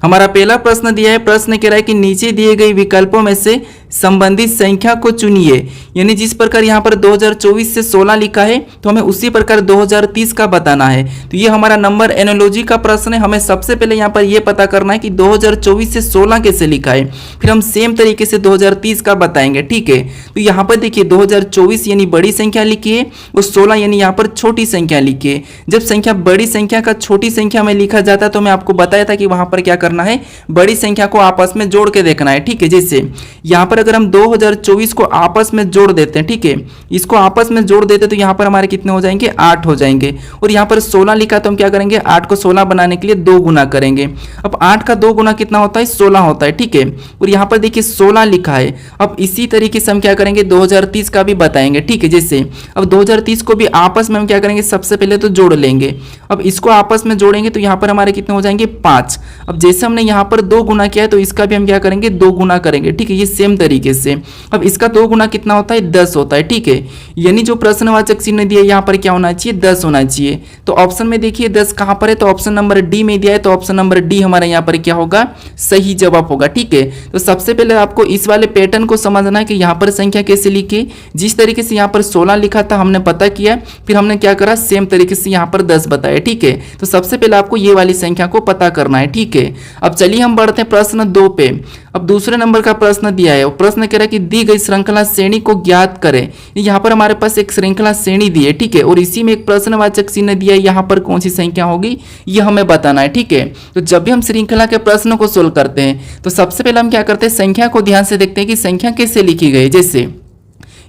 हमारा पहला प्रश्न दिया है, प्रश्न कह रहा है कि नीचे दिए गए विकल्पों में से संबंधित संख्या को चुनिए। यानी जिस प्रकार यहाँ पर 2024 से 16 लिखा है तो हमें उसी प्रकार 2030 का बताना है। तो ये हमारा नंबर एनालॉजी का प्रश्न है। हमें सबसे पहले यहाँ पर ये पता करना है कि 2024 से 16 कैसे लिखा है, फिर हम सेम तरीके से 2030 का बताएंगे। ठीक है, तो यहाँ पर देखिए 2024 यानी बड़ी संख्या लिखी है और 16 यानी यहाँ पर छोटी संख्या लिखी है। जब संख्या बड़ी संख्या का छोटी संख्या में लिखा जाता है तो मैं आपको बताया था कि वहां पर क्या करना है, बड़ी संख्या को आपस में जोड़ के देखना है। ठीक है, जैसे यहाँ पर अगर हम 2024 को आपस में जोड़ देते हैं, ठीक है, इसको आपस में जोड़ देते तो यहाँ पर हमारे कितने हो जाएंगे, 8 हो जाएंगे। और यहाँ पर 16 लिखा तो हम क्या करेंगे, 8 को 16 बनाने के लिए 2 गुना करेंगे। अब 8 का 2 गुना कितना होता है, 16 होता है। ठीक है, और यहाँ पर देखिए 16 लिखा है। अब इसी तरीके से हम क्या करेंगे, 2030 का भी बताएंगे। ठीक है, जैसे अब 2030 को भी आपस में हम क्या करेंगे, सबसे पहले तो जोड़ लेंगे। अब इसको आपस में जोड़ेंगे तो यहाँ पर हमारे कितने हो जाएंगे, 5। अब जैसे हमने यहाँ पर 2 गुना किया है तो इसका भी हम क्या करेंगे, 2 गुना करेंगे। ठीक है, ये सेम तरीके से। अब इसका 2 गुना कितना होता है, 10 होता है। ठीक है, यानी जो प्रश्नवाचक चिन्ह दिया यहाँ पर क्या होना चाहिए, 10 होना चाहिए। तो ऑप्शन में देखिए 10 कहाँ पर है, तो ऑप्शन नंबर डी में दिया है। तो ऑप्शन नंबर डी हमारा यहाँ पर क्या होगा, सही जवाब होगा। ठीक है, तो सबसे पहले आपको इस वाले पैटर्न को समझना है कि यहाँ पर संख्या कैसे लिखी। जिस तरीके से यहाँ पर 16 लिखा था हमने पता किया, फिर हमने क्या करा, सेम तरीके से यहाँ पर 10 बताया। ठीक है, तो सबसे पहले आपको ये वाली संख्या को पता करना है। ठीक है, अब चलिए हम बढ़ते हैं प्रश्न 2 पे। अब दूसरे नंबर का प्रश्न दिया है, प्रश्न कह रहा है कि दी गई श्रृंखला श्रेणी को ज्ञात करें। यहाँ पर हमारे पास एक श्रृंखला श्रेणी दी है। ठीक है, और इसी में एक प्रश्नवाचक चिन्ह दिया है, यहाँ पर कौन सी संख्या होगी ये हमें बताना है। ठीक है, तो जब भी हम श्रृंखला के प्रश्न को सोल्व करते हैं तो सबसे पहले हम क्या करते हैं, संख्या को ध्यान से देखते हैं कि संख्या कैसे लिखी गई। जैसे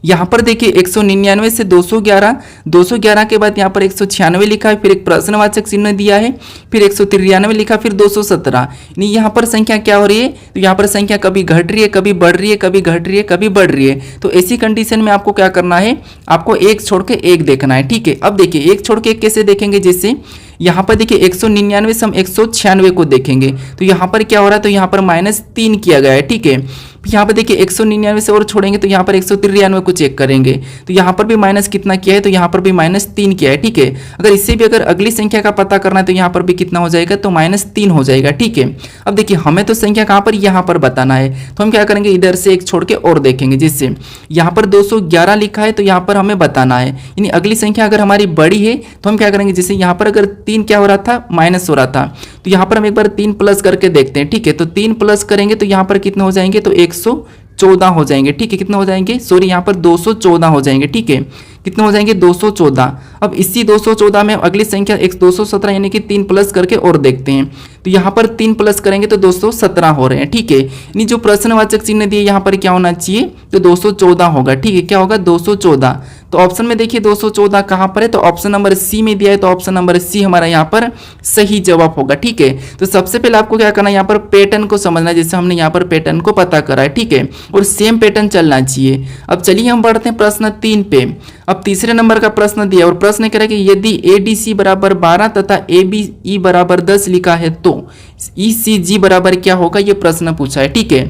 यहाँ पर देखिए 199 से 211, 211 के बाद यहाँ पर 196 लिखा है, फिर एक प्रश्नवाचक चिन्ह दिया है, फिर 193 लिखा, फिर 217। यानी यहाँ पर संख्या क्या हो रही है, तो यहाँ पर संख्या कभी घट रही है, कभी बढ़ रही है, कभी घट रही है, कभी बढ़ रही है। तो ऐसी कंडीशन में आपको क्या करना है, आपको एक छोड़ के एक देखना है। ठीक है, अब देखिए एक छोड़ के एक कैसे देखेंगे, जैसे यहाँ पर देखिए 199 से हम 196 को देखेंगे तो यहाँ पर क्या हो रहा है, तो यहाँ पर -3 किया गया है। ठीक है, यहाँ पर देखिए 199 से और छोड़ेंगे तो यहाँ पर 193 को चेक करेंगे तो यहाँ पर भी माइनस कितना किया है, तो यहाँ पर भी -3 किया है। ठीक है, अगर इससे भी अगर अगली संख्या का पता करना है तो यहाँ पर भी कितना हो जाएगा, तो -3 हो जाएगा। ठीक है, अब देखिए हमें तो संख्या कहाँ पर, यहाँ पर बताना है, तो हम क्या करेंगे, इधर से एक छोड़ के और देखेंगे। जिससे यहाँ पर 211 लिखा है तो यहाँ पर हमें बताना है, यानी अगली संख्या अगर हमारी बड़ी है तो हम क्या करेंगे, जैसे यहाँ पर अगर 3 क्या हो रहा था, माइनस हो रहा था, तो यहाँ पर हम एक बार 3 प्लस करके देखते हैं। ठीक है, तो 3 प्लस करेंगे तो यहाँ पर कितने हो जाएंगे, तो 114 हो जाएंगे। ठीक है, कितने हो जाएंगे, सॉरी यहाँ पर 214 हो जाएंगे। ठीक है, कितने हो जाएंगे, 214। अब इसी 214 में अगली संख्या 217 यानी कि 3 प्लस करके और देखते हैं, तो यहाँ पर 3 प्लस करेंगे तो 217 हो रहे हैं। ठीक है, यानी जो प्रश्नवाचक चिन्ह दिए यहाँ पर क्या होना चाहिए, तो 214 होगा। ठीक है, क्या होगा, 214। तो ऑप्शन में देखिए 214 कहाँ पर है, तो ऑप्शन नंबर सी में दिया है, तो ऑप्शन नंबर सी हमारा यहाँ पर सही जवाब होगा। ठीक है, तो सबसे पहले आपको क्या करना है, यहाँ पर पैटर्न को समझना है, जैसे हमने यहाँ पर पैटर्न को पता करा है। ठीक है, और सेम पैटर्न चलना चाहिए। अब चलिए हम बढ़ते हैं प्रश्न 3 पे। अब तीसरे नंबर का प्रश्न दिया और प्रश्न कह रहा है कि यदि ADC बराबर 12 तथा ABE बराबर 10 लिखा है तो ECG बराबर क्या होगा, ये प्रश्न पूछा है। ठीक है,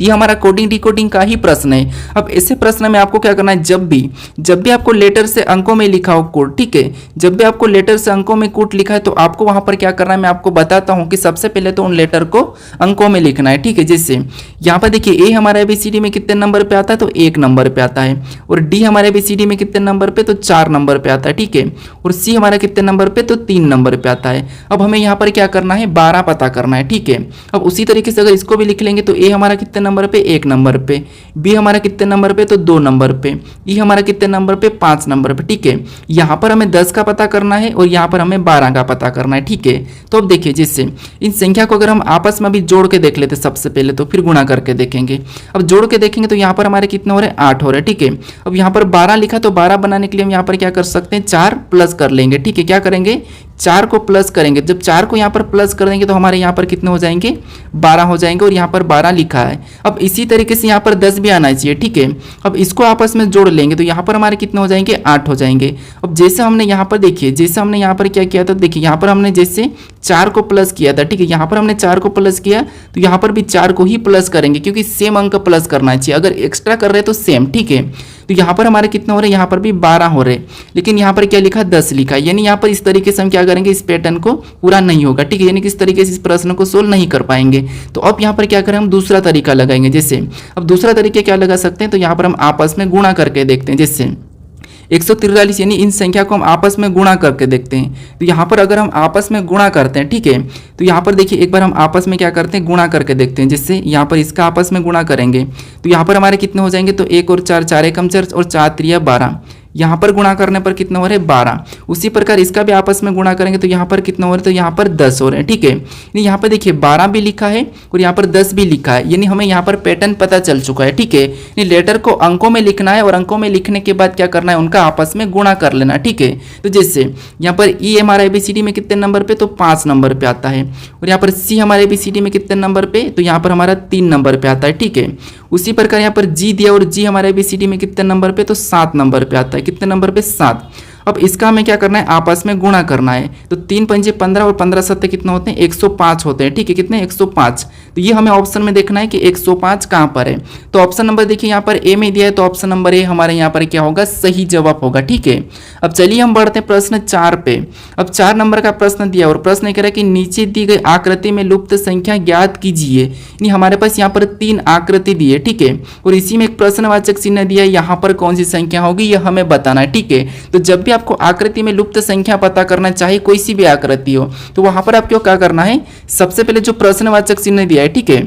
ये हमारा कोडिंग डिकोडिंग का ही प्रश्न है। अब ऐसे प्रश्न में आपको क्या करना है, जब भी आपको लेटर से अंकों में लिखा हो कोड, ठीक है, जब भी आपको लेटर से अंकों में कोड लिखा है तो आपको वहां पर क्या करना है, मैं आपको बताता हूं कि सबसे पहले तो उन लेटर को अंकों में लिखना है। ठीक है, जैसे यहाँ पर देखिए A हमारा ABCD में कितने नंबर पे आता है, तो 1 नंबर पे आता है, और D हमारे ABCD में कितने नंबर पे, तो 4 नंबर पे आता है। ठीक है, और C हमारा कितने नंबर पे, तो 3 नंबर पे आता है। अब हमें यहाँ पर क्या करना है, 12 पता करना है। ठीक है, अब उसी तरीके से अगर इसको भी लिख लेंगे तो A हमारा कितने नंबर पे, 1 नंबर पे, बी हमारा कितने नंबर पे, तो 2 नंबर पे, ई हमारा कितने नंबर पे, 5 नंबर पे। ठीक है, यहाँ पर हमें 10 का पता करना है और यहाँ पर हमें 12 का पता करना है। ठीक है, तो अब देखिए जैसे इन संख्या को अगर हम आपस में भी जोड़ के देख लेते सबसे पहले, तो फिर गुणा करके देखेंगे। अब जोड़ के देखेंगे तो यहाँ पर हमारे कितने हो रहे हैं, 8 हो रहे हैं। ठीक है, अब यहाँ पर 12 लिखा तो 12 बनाने के लिए हम यहाँ पर क्या कर सकते हैं, 4 प्लस कर लेंगे। ठीक है, क्या करेंगे, 4 को प्लस करेंगे। जब 4 को यहाँ पर प्लस कर देंगे तो हमारे यहाँ पर कितने हो जाएंगे, 12 हो जाएंगे, और यहाँ पर 12 लिखा है। अब इसी तरीके से यहाँ पर 10 भी आना चाहिए। ठीक है, अब इसको आपस में जोड़ लेंगे तो यहाँ पर हमारे कितने हो जाएंगे, 8 हो जाएंगे। अब जैसे हमने यहाँ पर देखिए, जैसे हमने यहाँ पर क्या किया था, देखिए यहाँ पर हमने जैसे 4 को प्लस किया था। ठीक है, यहाँ पर हमने 4 को प्लस किया तो यहाँ पर भी 4 को ही प्लस करेंगे, क्योंकि सेम अंक प्लस करना चाहिए, अगर एक्स्ट्रा कर रहे हैं तो सेम। ठीक है, तो यहाँ पर हमारे कितने हो रहे हैं, यहाँ पर भी 12 हो रहे, लेकिन यहाँ पर क्या लिखा 10 लिखा, यानी यहाँ पर इस तरीके से हम क्या करेंगे, इस पैटर्न को पूरा नहीं होगा, ठीक है, यानी कि इस तरीके से इस प्रश्न को सोल्व नहीं कर पाएंगे। तो अब यहाँ पर क्या करें, हम दूसरा तरीका लगाएंगे। जैसे अब दूसरा तरीका क्या लगा सकते हैं, तो यहाँ पर हम आपस में गुणा करके देखते हैं। जैसे 143 यानी इन संख्या को हम आपस में गुणा करके देखते हैं। तो यहाँ पर अगर हम आपस में गुणा करते हैं, ठीक है, तो यहाँ पर देखिए एक बार हम आपस में क्या करते हैं, गुणा करके देखते हैं। जिससे यहाँ पर इसका आपस में गुणा करेंगे तो यहाँ पर हमारे कितने हो जाएंगे, तो 1 और 4, 4 एकम 4 और 4 त्रिया 12, यहाँ पर गुणा करने पर कितने हो रहे हैं, 12। उसी प्रकार इसका भी आपस में गुणा करेंगे तो यहाँ पर कितने हो रहे हैं, तो यहाँ पर 10 हो रहे हैं, ठीक है। यहाँ पर देखिए 12 भी लिखा है और यहाँ पर 10 भी लिखा है, यानी हमें यहाँ पर पैटर्न पता चल चुका है, ठीक है। लेटर को अंकों में लिखना है और अंकों में लिखने के बाद क्या करना है, उनका आपस में गुणा कर लेना, ठीक है। तो जैसे यहाँ पर ई हमारा ABCD में कितने नंबर पे, तो 5 नंबर पे आता है, और यहाँ पर सी हमारे ABCD में कितने नंबर पे, तो यहाँ पर हमारा 3 नंबर पे आता है, ठीक है। उसी प्रकार यहाँ पर जी दिया और जी हमारे ABCD में कितने नंबर पे, तो 7 नंबर पे आता है, कितने नंबर पे, 7। अब इसका हमें क्या करना है, आपस में गुणा करना है। तो 3 पंजे 15 और 15 सत्ते कितने होते हैं, 105 होते हैं, ठीक है, कितने, 105। तो ये हमें ऑप्शन में देखना है कि 105 कहाँ पर है। तो ऑप्शन नंबर देखिए यहाँ पर ए में दिया है, तो ऑप्शन नंबर ए हमारे यहाँ पर क्या होगा, सही जवाब होगा, ठीक है। अब चलिए हम बढ़ते हैं प्रश्न 4 पे। अब 4 नंबर का प्रश्न दिया और प्रश्न कह रहा है कि नीचे दी गई आकृति में लुप्त संख्या ज्ञात कीजिए। यानी हमारे पास यहाँ पर 3 आकृति दी है, ठीक है, और इसी में एक प्रश्नवाचक चिन्ह दिया है, यहाँ पर कौन सी संख्या होगी यह हमें बताना है, ठीक है। तो जब भी आपको आकृति में लुप्त संख्या पता करना, चाहे कोई सी भी आकृति हो, तो वहां पर आपको क्या करना है, सबसे पहले जो प्रश्नवाचक चिन्ह दिया है, ठीक है,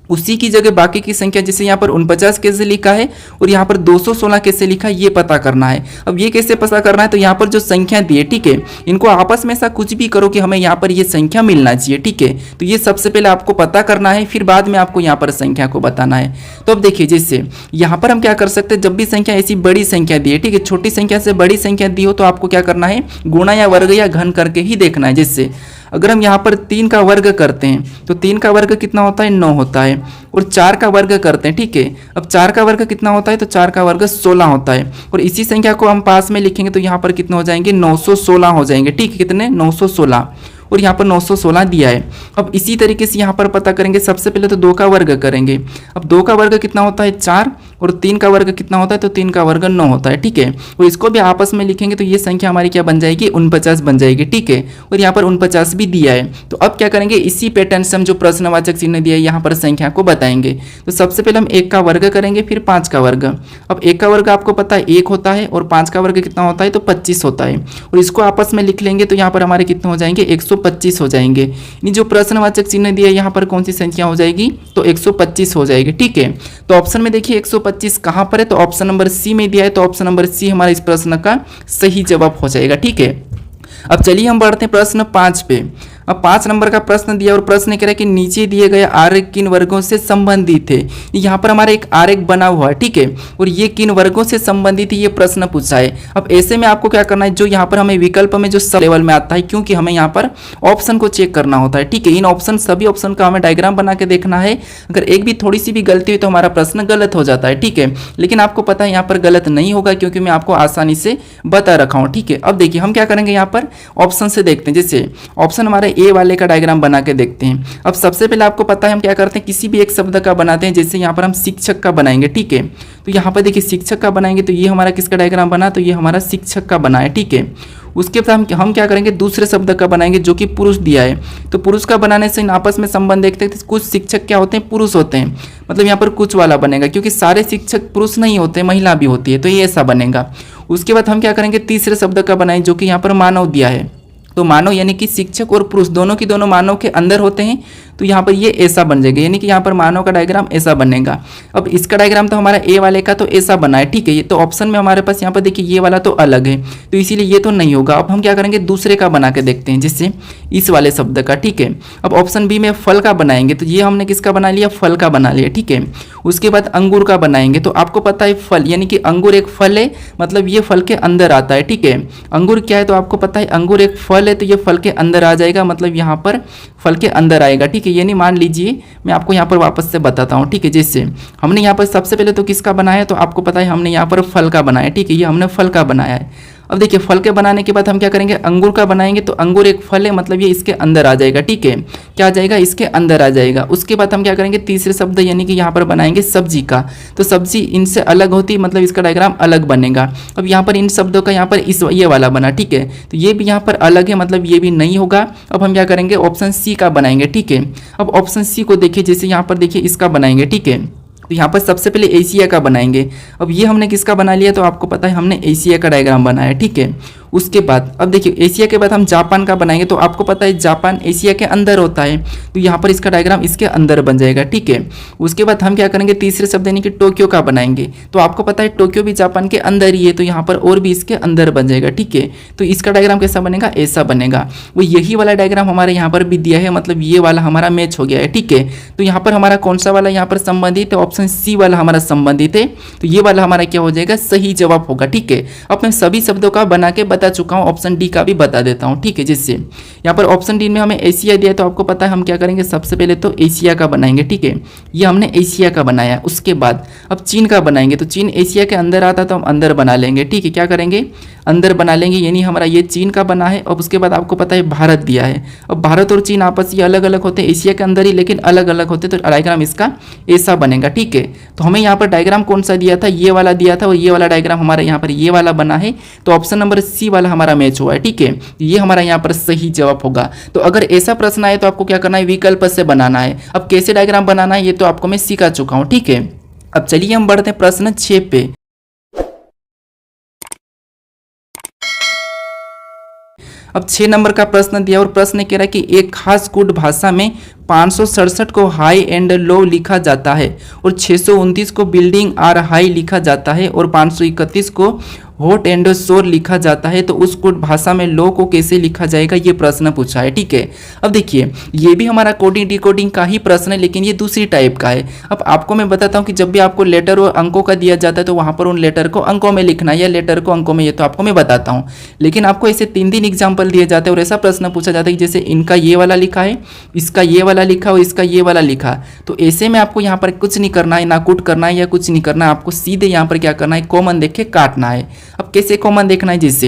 उसी की जगह बाकी की संख्या, जैसे यहाँ पर 49 कैसे लिखा है और यहाँ पर 216 कैसे लिखा है, ये पता करना है। अब ये कैसे पता करना है, तो यहाँ पर जो संख्या दी है, ठीक है, इनको आपस में ऐसा कुछ भी करो कि हमें यहाँ पर ये संख्या मिलना चाहिए, ठीक है। तो ये सबसे पहले आपको पता करना है, फिर बाद में आपको यहाँ पर संख्या को बताना है। तो अब देखिए जैसे यहाँ पर हम क्या कर सकते हैं, जब भी संख्या ऐसी बड़ी संख्या दी है, ठीक है, छोटी संख्या से बड़ी संख्या दी हो तो आपको क्या करना है, गुणा या वर्ग या घन करके ही देखना है। जैसे अगर हम यहाँ पर 3 का वर्ग करते हैं तो 3 का वर्ग कितना होता है, 9 होता है, और 4 का वर्ग करते हैं, ठीक है। अब 4 का वर्ग कितना होता है, तो 4 का वर्ग 16 होता है, और इसी संख्या को हम पास में लिखेंगे तो यहाँ पर कितने हो जाएंगे, 916 हो जाएंगे, ठीक है, कितने, 916, और यहाँ पर 916 दिया है। अब इसी तरीके से यहाँ पर पता करेंगे, सबसे पहले तो 2 का वर्ग करेंगे। अब 2 का वर्ग कितना होता है, 4, और 3 का वर्ग कितना होता है, तो 3 का वर्ग 9 होता है, ठीक है। और इसको भी आपस में लिखेंगे तो ये संख्या हमारी क्या बन जाएगी, 49 बन जाएगी, ठीक है, और यहाँ पर 49 भी दिया है। तो अब क्या करेंगे, इसी पैटर्न से हम जो प्रश्नवाचक चिन्ह दिया है यहाँ पर संख्या को बताएंगे। तो सबसे पहले हम 1 का वर्ग करेंगे, फिर 5 का वर्ग। अब 1 का वर्ग आपको पता है 1 होता है, और 5 का वर्ग कितना होता है, तो 25 होता है, और इसको आपस में लिख लेंगे तो यहाँ पर हमारे कितने हो जाएंगे, 125 हो जाएंगे। यानी जो प्रश्नवाचक चिन्ह दिया है यहाँ पर कौन सी संख्या हो जाएगी, तो 125 हो जाएगी, ठीक है। तो ऑप्शन में देखिए 125 कहाँ पर है, तो ऑप्शन नंबर सी में दिया है, तो ऑप्शन नंबर सी हमारा इस प्रश्न का सही जवाब हो जाएगा, ठीक है। अब चलिए हम बढ़ते हैं प्रश्न 5 पे। अब 5 नंबर का प्रश्न दिया और प्रश्न कह रहा है कि नीचे दिए गए आरेख किन वर्गों से संबंधित है। यहाँ पर हमारा एक आरेख बना हुआ है, ठीक है, और ये किन वर्गों से संबंधित है ये प्रश्न पूछा है। अब ऐसे में आपको क्या करना है, जो यहाँ पर हमें विकल्प में जो सब लेवल में आता है, क्योंकि हमें यहाँ पर ऑप्शन को चेक करना होता है, ठीक है। इन ऑप्शन सभी ऑप्शन का हमें डायग्राम बना के देखना है। अगर एक भी थोड़ी सी भी गलती हुई तो हमारा प्रश्न गलत हो जाता है, ठीक है। लेकिन आपको पता है यहाँ पर गलत नहीं होगा, क्योंकि मैं आपको आसानी से बता रखा हूँ, ठीक है। अब देखिए हम क्या करेंगे, यहाँ पर ऑप्शन से देखते हैं। जैसे ऑप्शन हमारे ए वाले का डायग्राम बना के देखते हैं। अब सबसे पहले आपको पता है हम क्या करते हैं, किसी भी एक शब्द का बनाते हैं। जैसे यहाँ पर हम शिक्षक का बनाएंगे, ठीक है। तो यहाँ पर देखिए शिक्षक का बनाएंगे तो ये हमारा किसका डायग्राम बना, तो ये हमारा शिक्षक का बना है, ठीक है। उसके बाद हम क्या करेंगे, दूसरे शब्द का बनाएंगे जो कि पुरुष दिया है। तो पुरुष का बनाने से इन आपस में संबंध देखते हैं। कुछ शिक्षक क्या होते हैं, पुरुष होते हैं, मतलब यहाँ पर कुछ वाला बनेगा, क्योंकि सारे शिक्षक पुरुष नहीं होते, महिला भी होती है, तो ये ऐसा बनेगा। उसके बाद हम क्या करेंगे, तीसरे शब्द का बनाएंगे जो कि यहाँ पर मानव दिया है। तो मानव यानी कि शिक्षक और पुरुष दोनों की दोनों मानव के अंदर होते हैं, तो यहाँ पर ये ऐसा बन जाएगा, यानी कि यहाँ पर मानव का डायग्राम ऐसा बनेगा। अब इसका डायग्राम तो हमारा ए वाले का तो ऐसा बना है, ठीक है। ये तो ऑप्शन में हमारे पास यहाँ पर देखिए ये वाला तो अलग है, तो इसीलिए ये तो नहीं होगा। अब हम क्या करेंगे, दूसरे का बना के देखते हैं, जिससे इस वाले शब्द का, ठीक है। अब ऑप्शन बी में फल का बनाएंगे, तो ये हमने किसका बना लिया, फल का बना लिया, ठीक है। उसके बाद अंगूर का बनाएंगे, तो आपको पता है फल यानी कि अंगूर एक फल है, मतलब ये फल के अंदर आता है, ठीक है। अंगूर क्या है, तो आपको पता है अंगूर एक फल है, तो ये फल के अंदर आ जाएगा, मतलब यहाँ पर फल के अंदर आएगा, ठीक है। यानी मान लीजिए मैं आपको यहाँ पर वापस से बताता हूँ, ठीक है। जैसे हमने यहाँ पर सबसे पहले तो किसका बनाया, तो आपको पता है हमने यहाँ पर फल का बनाया, ठीक है, ये हमने फल का बनाया है। अब देखिए फल के बनाने के बाद हम क्या करेंगे, अंगूर का बनाएंगे तो अंगूर एक फल है, मतलब ये इसके अंदर आ जाएगा, ठीक है, क्या आ जाएगा, इसके अंदर आ जाएगा। उसके बाद हम क्या करेंगे, तीसरे शब्द यानी कि यहाँ पर बनाएंगे सब्जी का, तो सब्जी इनसे अलग होती, मतलब इसका डायग्राम अलग बनेगा। अब यहाँ पर इन शब्दों का यहाँ पर इस ये वाला बना, ठीक है, तो ये भी यहाँ पर अलग है, मतलब ये भी नहीं होगा। अब हम क्या करेंगे, ऑप्शन सी का बनाएंगे, ठीक है। अब ऑप्शन सी को देखिए, जैसे यहाँ पर देखिए इसका बनाएंगे, ठीक है, तो यहाँ पर सबसे पहले एशिया का बनाएंगे। अब ये हमने किसका बना लिया, तो आपको पता है हमने एशिया का डायग्राम बनाया, ठीक है। उसके बाद अब देखिए एशिया के बाद हम जापान का बनाएंगे, तो आपको पता है जापान एशिया के अंदर होता है, तो यहाँ पर इसका डायग्राम इसके अंदर बन जाएगा, ठीक है। उसके बाद हम क्या करेंगे, तीसरे शब्द यानी कि टोक्यो का बनाएंगे, तो आपको पता है टोक्यो भी जापान के अंदर ही है, तो यहाँ पर और भी इसके अंदर बन जाएगा, ठीक है। तो इसका डायग्राम कैसा बनेगा, ऐसा बनेगा। वो यही वाला डायग्राम हमारे यहाँ पर भी दिया है, मतलब ये वाला हमारा मैच हो गया है, ठीक है। तो यहाँ पर हमारा कौन सा वाला यहाँ पर संबंधित है, ऑप्शन सी वाला हमारा संबंधित है, तो ये वाला हमारा क्या हो जाएगा, सही जवाब होगा, ठीक है। अब मैं सभी शब्दों का बना के बता चुका हूँ, ऑप्शन डी का भी बता देता हूँ, ठीक है। जिससे यहाँ पर ऑप्शन डी में हमें एशिया दिया है, तो आपको पता है हम क्या करेंगे, सबसे पहले तो एशिया का बनाएंगे, ठीक है, ये हमने एशिया का बनाया। उसके बाद अब चीन का बनाएंगे, तो चीन एशिया के अंदर आता तो हम अंदर बना लेंगे, ठीक है, क्या करेंगे, अंदर बना लेंगे, यानी हमारा ये चीन का बना है। अब उसके बाद आपको पता है भारत दिया है, अब भारत और चीन आपस ये अलग अलग होते हैं, एशिया के अंदर ही लेकिन अलग अलग होते, तो डायग्राम इसका ऐसा बनेगा, ठीक है। तो हमें यहाँ पर डायग्राम कौन सा दिया था, ये वाला दिया था, और ये वाला डायग्राम हमारा यहाँ पर ये वाला बना है, तो ऑप्शन नंबर सी वाला हमारा मैच हुआ है, ठीक है। ये हमारा यहाँ पर सही जवाब होगा। तो अगर ऐसा प्रश्न आए तो आपको क्या करना है, विकल्प से बनाना है। अब कैसे डायग्राम बनाना है ये तो आपको मैं सिखा चुका हूँ, ठीक है। अब चलिए हम बढ़ते हैं प्रश्न 6 पे। अब 6 नंबर का प्रश्न दिया और प्रश्न कह रहा है कि एक खास कोड भाषा में 567 को हाई एंड लो लिखा जाता है और 629 को बिल्डिंग आर हाई लिखा जाता है और 531 को हॉट एंड शोर लिखा जाता है, तो उस कोड भाषा में लो को कैसे लिखा जाएगा, ये प्रश्न पूछा है, ठीक है। अब देखिए ये भी हमारा कोडिंग डिकोडिंग का ही प्रश्न है, लेकिन ये दूसरी टाइप का है। अब आपको मैं बताता हूँ कि जब भी आपको लेटर और अंकों का दिया जाता है तो वहाँ पर उन लेटर को अंकों में लिखना है या लेटर को अंकों में, ये तो आपको मैं बताता हूँ। लेकिन आपको ऐसे 3 एग्जाम्पल दिए जाते हैं और ऐसा प्रश्न पूछा जाता है कि जैसे इनका ये वाला लिखा है, इसका ये वाला लिखा और इसका ये वाला लिखा, तो ऐसे में आपको यहाँ पर कुछ नहीं करना है, ना कूट करना है या कुछ नहीं करना है, आपको सीधे यहाँ पर क्या करना है, कॉमन देख के काटना है। अब कैसे कॉमन देखना है, जिससे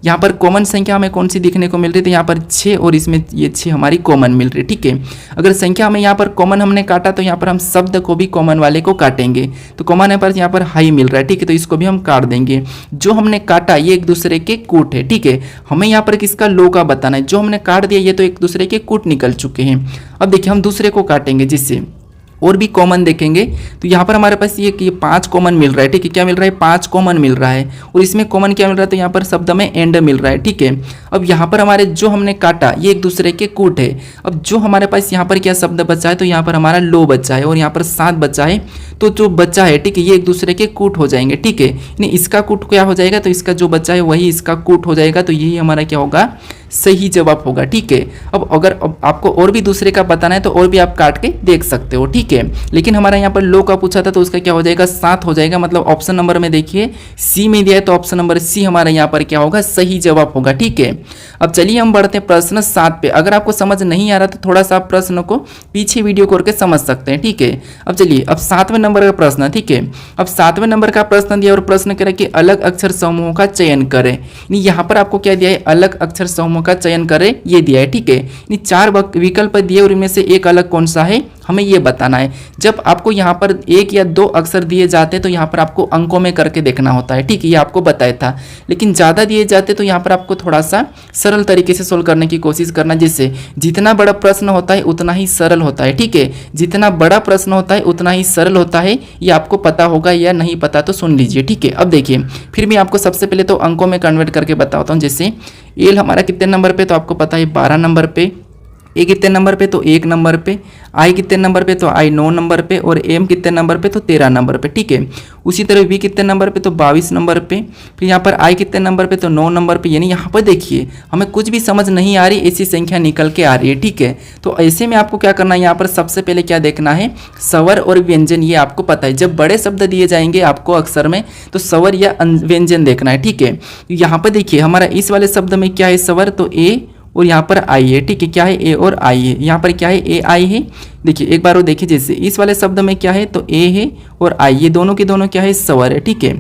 यहाँ पर कॉमन संख्या हमें कौन सी दिखने को मिल रही है, तो यहाँ पर 6 और इसमें ये 6 हमारी कॉमन मिल रही है, ठीक है। अगर संख्या हमें यहाँ पर कॉमन हमने काटा तो यहाँ पर हम शब्द को भी कॉमन वाले को काटेंगे, तो कॉमन है पर यहाँ पर हाई मिल रहा है, ठीक है, तो इसको भी हम काट देंगे। जो हमने काटा ये एक दूसरे के कूट है, ठीक है। हमें यहाँ पर किसका लो का बताना है, जो हमने काट दिया ये तो एक दूसरे के कूट निकल चुके हैं। अब देखिए हम दूसरे को काटेंगे, जिससे और भी कॉमन देखेंगे, तो यहाँ पर हमारे पास ये 5 कॉमन मिल रहा है, ठीक है, क्या मिल रहा है, 5 कॉमन मिल रहा है। और इसमें कॉमन क्या मिल रहा है, तो यहाँ पर शब्द में एंड मिल रहा है, ठीक है। अब यहाँ पर हमारे जो हमने काटा ये एक दूसरे के कूट है। अब जो हमारे पास यहाँ पर क्या शब्द बचा है, तो यहाँ पर हमारा लो बचा है और यहाँ पर 7 बचा है, तो जो बचा है, ठीक है, ये एक दूसरे के कूट हो जाएंगे, ठीक है। यानी इसका कूट क्या हो जाएगा, तो इसका जो बचा है वही इसका कूट हो जाएगा, तो यही हमारा क्या होगा, सही जवाब होगा, ठीक है। अब अगर आपको और भी दूसरे का बताना है तो और भी आप काट के देख सकते हो, ठीक है। लेकिन हमारा यहाँ पर लो का पूछा था तो उसका क्या हो जाएगा, 7 हो जाएगा, मतलब ऑप्शन नंबर में देखिए सी में दिया है, तो ऑप्शन नंबर सी हमारा यहाँ पर क्या होगा, सही जवाब होगा, ठीक है। अब चलिए हम बढ़ते हैं प्रश्न 7 पे। अगर आपको समझ नहीं आ रहा तो थोड़ा सा प्रश्न को पीछे वीडियो करके समझ सकते हैं, ठीक है। अब चलिए अब 7वें नंबर का प्रश्न, ठीक है। अब 7वें नंबर का प्रश्न दिया और प्रश्न कह रहा है कि अलग अक्षर समूहों का चयन करें। यहाँ पर आपको क्या दिया है, अलग अक्षर समूह का चयन करें, ये दिया है, ठीक है। 4 विकल्प दिए और इनमें से एक अलग कौन सा है, हमें ये बताना है। जब आपको यहाँ पर 1 या 2 अक्षर दिए जाते तो यहाँ पर आपको अंकों में करके देखना होता है, ठीक है, ये आपको बताया था। लेकिन ज़्यादा दिए जाते तो यहाँ पर आपको थोड़ा सा सरल तरीके से सोल्व करने की कोशिश करना, जिससे जितना बड़ा प्रश्न होता है उतना ही सरल होता है, ठीक है। जितना बड़ा प्रश्न होता है उतना ही सरल होता है, ये आपको पता होगा या नहीं पता तो सुन लीजिए, ठीक है। अब देखिए फिर मैं आपको सबसे पहले तो अंकों में कन्वर्ट करके बताता हूँ। जैसे एल हमारा कितने नंबर पे, तो आपको पता है 12 नंबर पे, ए कितने नंबर पे, तो 1 नंबर पे, आई कितने नंबर पे, तो आई 9 नंबर पे, और एम कितने नंबर पे, तो 13 नंबर पे, ठीक है। उसी तरह वी कितने नंबर पे, तो 22 नंबर पे, फिर यहाँ पर आई कितने नंबर पे, तो 9 नंबर पे। यानी यहाँ पर देखिए हमें कुछ भी समझ नहीं आ रही, ऐसी संख्या निकल के आ रही है, ठीक है। तो ऐसे में आपको क्या करना है, यहाँ पर सबसे पहले क्या देखना है, स्वर और व्यंजन। ये आपको पता है जब बड़े शब्द दिए जाएंगे आपको अक्षर में तो स्वर या व्यंजन देखना है, ठीक है। यहाँ पर देखिए हमारा इस वाले शब्द में क्या है, स्वर, तो ए और यहाँ पर आई है, ठीक है, क्या है, ए और आई है। यहाँ पर क्या है, ए आई है। देखिए एक बार वो देखिए, जैसे इस वाले शब्द में क्या है, तो ए है और आई, ये दोनों के दोनों क्या है, स्वर है, ठीक है।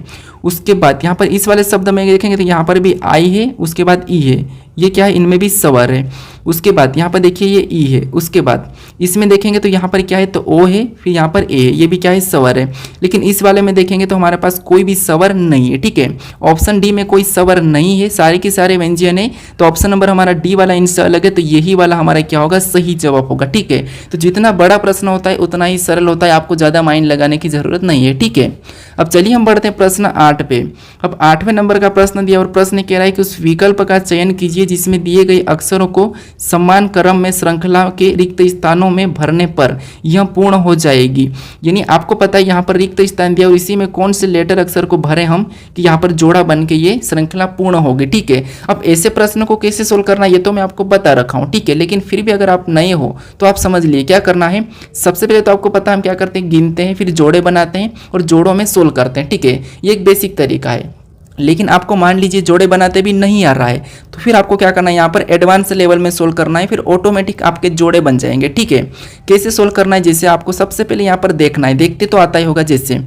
उसके बाद यहाँ पर इस वाले शब्द में देखेंगे तो यहाँ पर भी आई है, उसके बाद ई है, ये क्या है, इनमें भी स्वर है। उसके बाद यहाँ पर देखिए ये ई है, उसके बाद इसमें देखेंगे तो यहाँ पर क्या है, तो ओ है, फिर यहाँ पर ए है, ये भी क्या है, स्वर है। लेकिन इस वाले में देखेंगे तो हमारे पास कोई भी स्वर नहीं है, ठीक है। ऑप्शन डी में कोई स्वर नहीं है, सारे के सारे व्यंजन है। तो ऑप्शन नंबर हमारा डी वाला इनसे अलग है, तो यही वाला हमारा क्या होगा, सही जवाब होगा, ठीक है। तो जितना बड़ा प्रश्न होता है उतना ही सरल होता है, आपको ज़्यादा माइंड लगाने की जरूरत नहीं है, ठीक है। अब चलिए हम बढ़ते हैं प्रश्न 8 पे। अब 8वें नंबर का प्रश्न दिया और प्रश्न कह रहा है कि उस विकल्प का चयन कीजिए जिसमें दिए गए अक्षरों को समान क्रम में श्रृंखला के रिक्त स्थानों में भरने पर यह पूर्ण हो जाएगी। यानी आपको पता है यहाँ पर रिक्त स्थान दिया और इसी में कौन से लेटर अक्षर को भरे हम कि यहाँ पर जोड़ा बन के ये श्रृंखला पूर्ण होगी, ठीक है। अब ऐसे प्रश्न को कैसे सोल्व करना ये तो मैं आपको बता रखा हूँ, ठीक है। लेकिन फिर भी अगर आप नए हो तो आप समझ लिए क्या करना है। सबसे पहले तो आपको पता है हम क्या करते हैं, गिनते हैं, फिर जोड़े बनाते हैं और जोड़ों में सोल्व करते हैं, ठीक है। ये एक बेसिक तरीका है। लेकिन आपको मान लीजिए जोड़े बनाते भी नहीं आ रहा है तो फिर आपको क्या करना है, यहाँ पर एडवांस लेवल में सोल्व करना है, फिर ऑटोमेटिक आपके जोड़े बन जाएंगे, ठीक है। कैसे सोल्व करना है, जैसे आपको सबसे पहले यहाँ पर देखना है, देखते तो आता ही होगा। जैसे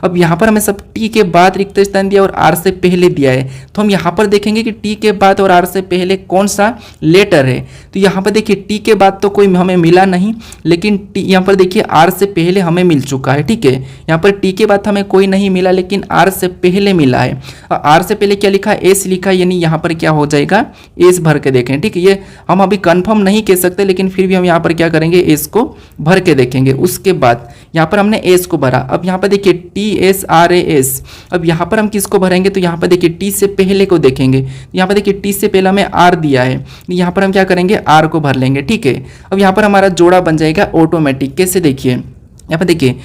अब यहाँ पर हमें सब टी के बाद रिक्त स्थान दिया और आर से पहले दिया है, तो हम यहाँ पर देखेंगे कि टी के बाद और आर से पहले कौन सा लेटर है। तो यहाँ पर देखिए टी के बाद तो कोई हमें मिला नहीं, लेकिन टी यहाँ पर देखिए आर से पहले हमें मिल चुका है, ठीक है। यहाँ पर टी के बाद हमें कोई नहीं मिला, लेकिन आर से पहले मिला है। आर से पहले क्या लिखा है, एस लिखा है, यानी यहाँ पर क्या हो जाएगा, एस भर के देखें, ठीक है। ये हम अभी कंफर्म नहीं कह सकते, लेकिन फिर भी हम यहाँ पर क्या करेंगे, एस को भर के देखेंगे। उसके बाद यहाँ पर हमने एस को भरा। अब यहाँ पर देखिए T S R A S. अब यहाँ पर हम किसको भरेंगे, तो यहाँ पर देखिए टी से पहले को देखेंगे। यहाँ पर देखिए टी से पहले हमें आर दिया है, यहाँ पर हम क्या करेंगे, आर को भर लेंगे, ठीक है। अब यहाँ पर हमारा जोड़ा बन जाएगा ऑटोमेटिक। कैसे, देखिए यहाँ पर देखिए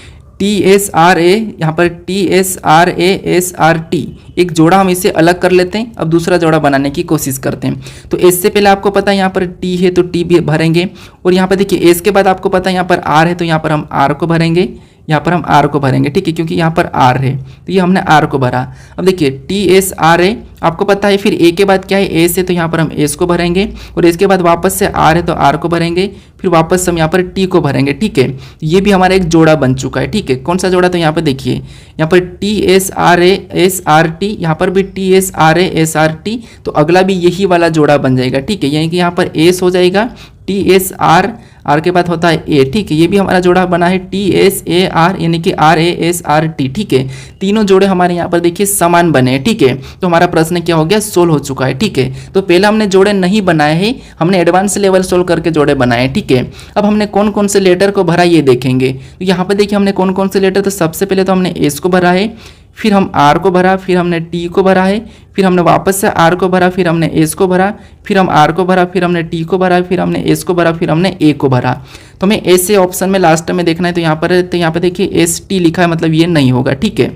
टी एस आर ए, यहाँ पर T S R A S R T, एक जोड़ा हम इसे अलग कर लेते हैं। अब दूसरा जोड़ा बनाने की कोशिश करते हैं। तो एस से पहले आपको पता है यहाँ पर टी है तो टी भी भरेंगे, और यहाँ पर देखिए एस के बाद आपको पता है यहाँ पर आर है तो यहाँ पर हम आर को भरेंगे, यहाँ पर हम आर को भरेंगे, ठीक है, क्योंकि यहाँ पर आर है तो ये हमने आर को भरा। अब देखिए टी एस आर ए, आपको पता है फिर ए के बाद क्या है, एस है तो यहाँ पर हम एस को भरेंगे, और इसके बाद वापस से आर है तो आर को भरेंगे, फिर वापस हम यहाँ पर टी को भरेंगे, ठीक है। ये भी हमारा एक जोड़ा बन चुका है, ठीक है। कौन सा जोड़ा, तो यहाँ पर देखिए यहाँ पर T S R A S R T, यहाँ पर भी T S R A S R T, तो अगला भी यही वाला जोड़ा बन जाएगा, ठीक है। यानी कि यहाँ पर एस हो जाएगा, टी एस आर, आर के बाद होता है ए, ठीक है। ये भी हमारा जोड़ा बना है टी एस ए आर, यानी कि R A S R T, ठीक है। तीनों जोड़े हमारे यहाँ पर देखिए समान बने हैं, ठीक है। तो हमारा प्रश्न क्या हो गया, सोल्व हो चुका है, ठीक है। तो पहले हमने जोड़े नहीं बनाए हैं, हमने एडवांस लेवल सोल्व करके जोड़े बनाए, ठीक है। अब हमने कौन कौन से लेटर को भरा ये देखेंगे। तो यहाँ पर देखिए हमने कौन कौन से लेटर, तो सबसे पहले तो हमने एस को भरा है, फिर हम आर को भरा, फिर हमने टी को भरा है, फिर हमने वापस से आर को भरा, फिर हमने एस को भरा, फिर हम आर को भरा, फिर हमने टी को भरा, फिर हमने एस को भरा, फिर हमने ए को भरा। तो हमें ऐसे ऑप्शन में लास्ट में देखना है। तो यहाँ पर देखिए एस टी लिखा है, मतलब ये नहीं होगा, ठीक है।